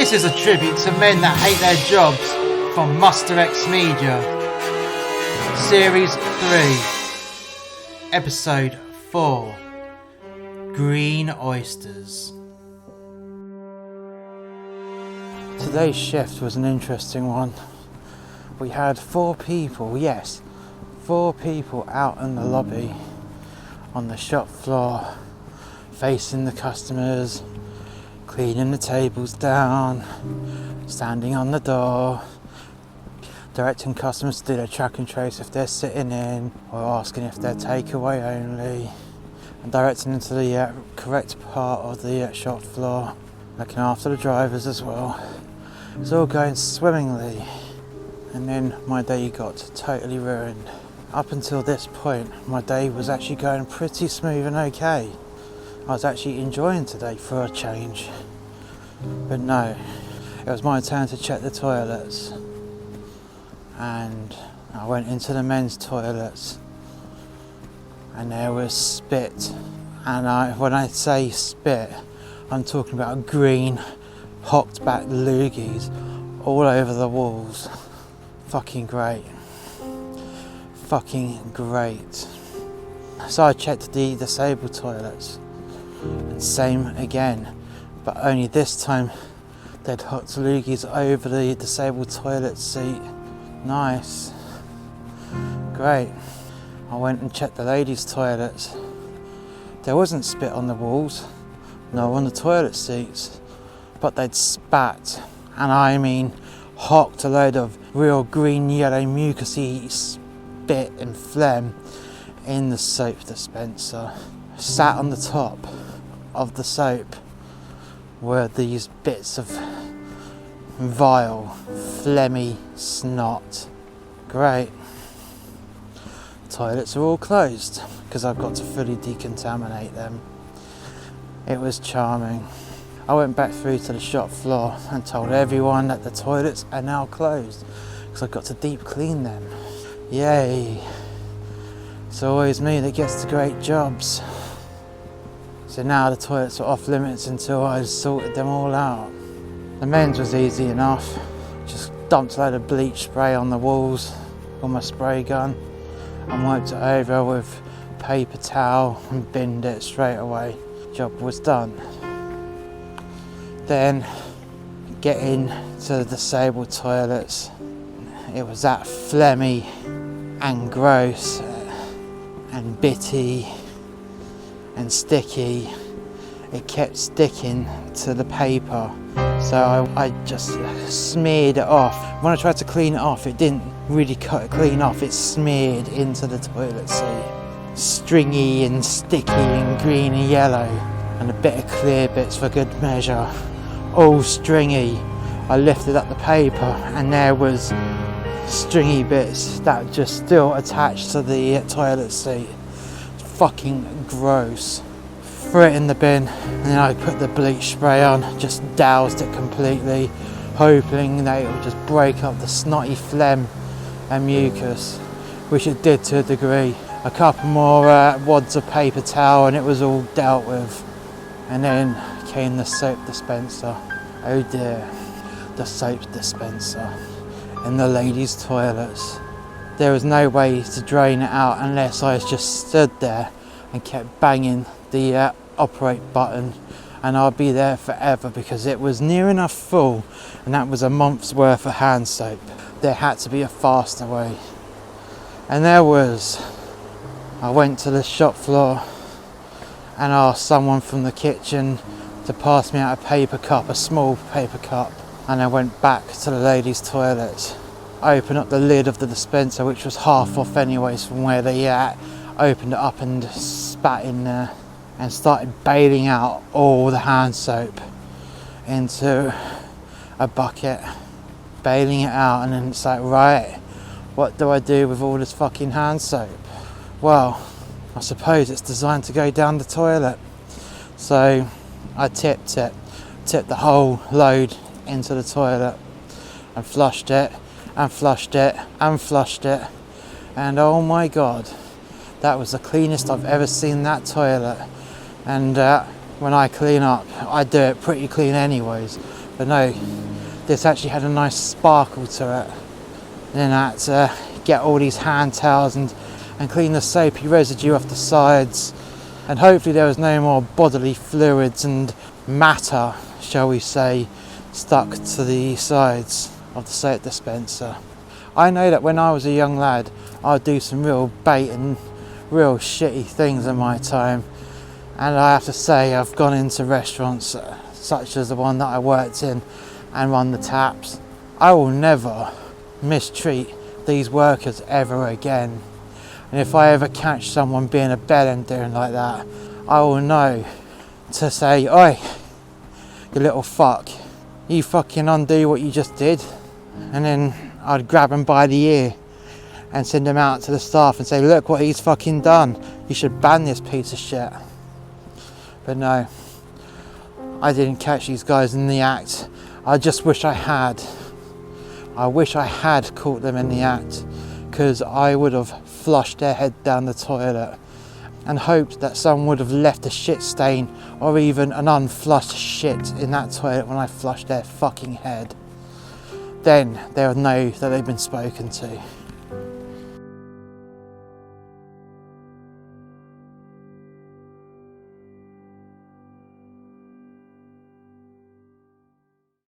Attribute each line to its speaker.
Speaker 1: This is a tribute to men that hate their jobs from Musterxmedia. Series 3, Episode 4, Green Oysters. Today's shift was an interesting one. We had 4 people, yes, 4 people out in the lobby on the shop floor, facing the customers, cleaning the tables down, standing on the door, directing customers to do their track and trace if they're sitting in, or asking if they're takeaway only, and directing them to the correct part of the shop floor, looking after the drivers as well. It was all going swimmingly, and then my day got totally ruined. Up until this point, my day was actually going pretty smooth and okay. I was actually enjoying today for a change. But no, it was my turn to check the toilets. And I went into the men's toilets, and there was spit. And when I say spit, I'm talking about green, hocked back loogies all over the walls. Fucking great. Fucking great. So I checked the disabled toilets, and same again, but only this time they'd hooked loogies over the disabled toilet seat. Nice. Great. I went and checked the ladies' toilets. There wasn't spit on the walls, nor on the toilet seats, but they'd spat, and I mean hocked a load of real green, yellow, mucousy spit and phlegm in the soap dispenser. Sat on the top of the soap were these bits of vile, phlegmy snot. Great. Toilets are all closed because I've got to fully decontaminate them. It was charming. I went back through to the shop floor and told everyone that the toilets are now closed because I've got to deep clean them. Yay. It's always me that gets the great jobs. So now the toilets are off limits until I sorted them all out. The men's was easy enough. Just dumped a load of bleach spray on the walls with my spray gun and wiped it over with paper towel and binned it straight away. Job was done. Then getting to the disabled toilets, it was that phlegmy and gross and bitty and sticky. It kept sticking to the paper, so I just smeared it off. When I tried to clean it off, it didn't really clean off, it smeared into the toilet seat. Stringy and sticky and green and yellow, and a bit of clear bits for good measure. All stringy. I lifted up the paper and there was stringy bits that just still attached to the toilet seat. Fucking gross. Threw it in the bin, and then I put the bleach spray on, just doused it completely, hoping that it would just break up the snotty phlegm and mucus, which it did to a degree. A couple more wads of paper towel and it was all dealt with. And then came the soap dispenser. Oh dear, the soap dispenser in the ladies' toilets. There was no way to drain it out unless I just stood there and kept banging the operate button, and I'd be there forever because it was near enough full, and that was a month's worth of hand soap. There had to be a faster way, and there was. I went to the shop floor and asked someone from the kitchen to pass me out a paper cup, a small paper cup, and I went back to the ladies' toilet. I opened up the lid of the dispenser, which was half off anyways from where they opened it up and spat in there and started bailing out all the hand soap into a bucket, bailing it out, and then it's like, right, what do I do with all this fucking hand soap? Well, I suppose it's designed to go down the toilet. So I tipped the whole load into the toilet and flushed it and flushed it and flushed it, and oh my god, that was the cleanest I've ever seen that toilet. And when I clean up, I do it pretty clean anyways, But no, this actually had a nice sparkle to it. Then I had to get all these hand towels and clean the soapy residue off the sides, and hopefully there was no more bodily fluids and matter, shall we say, stuck to the sides of the soap dispenser. I know that when I was a young lad, I'd do some real bait and real shitty things in my time, and I have to say I've gone into restaurants such as the one that I worked in and run the taps. I will never mistreat these workers ever again, and if I ever catch someone being a bellend doing like that, I will know to say, "Oi, you little fuck, you fucking undo what you just did." And then I'd grab him by the ear and send him out to the staff and say, "Look what he's fucking done, you should ban this piece of shit." But no, I didn't catch these guys in the act. I just wish I had. I wish I had caught them in the act, because I would have flushed their head down the toilet and hoped that someone would have left a shit stain or even an unflushed shit in that toilet when I flushed their fucking head. Then they would know that they've been spoken to.